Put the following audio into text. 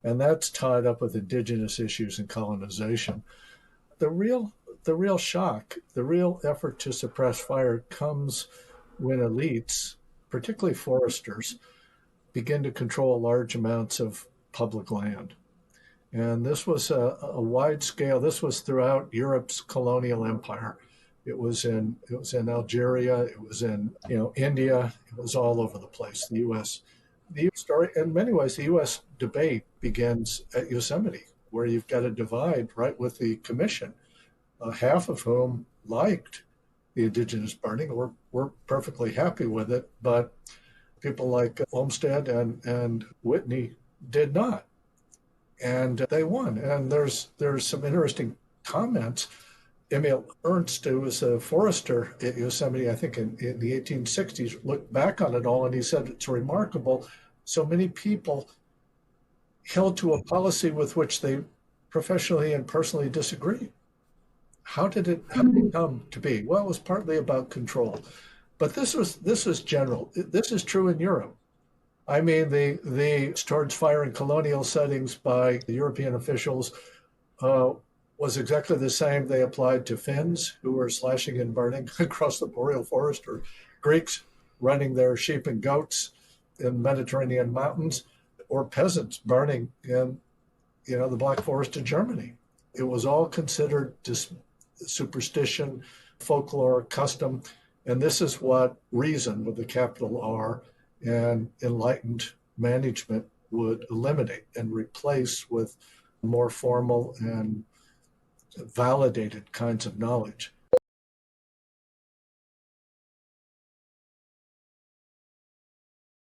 And that's tied up with indigenous issues and colonization. The real the real shock, the real effort to suppress fire comes when elites, particularly foresters, begin to control large amounts of public land. And this was a wide scale. This was throughout Europe's colonial empire. It was in Algeria. It was in India. It was all over the place. The U.S. story, in many ways, the U.S. debate begins at Yosemite, where you've got a divide right with the commission, half of whom liked the indigenous burning, were perfectly happy with it, but people like Olmsted and Whitney did not, and they won. And there's some interesting comments. Emil Ernst, who was a forester at Yosemite, I think in the 1860s, looked back on it all and he said it's remarkable. So many people held to a policy with which they professionally and personally disagree. How did it come to be? Well, it was partly about control, but this was general. This is true in Europe. I mean, the towards fire in colonial settings by the European officials uh, was exactly the same they applied to Finns who were slashing and burning across the boreal forest, or Greeks running their sheep and goats in Mediterranean mountains, or peasants burning in the Black Forest of Germany. It was all considered just superstition, folklore, custom, and this is what reason with the capital R and enlightened management would eliminate and replace with more formal and validated kinds of knowledge.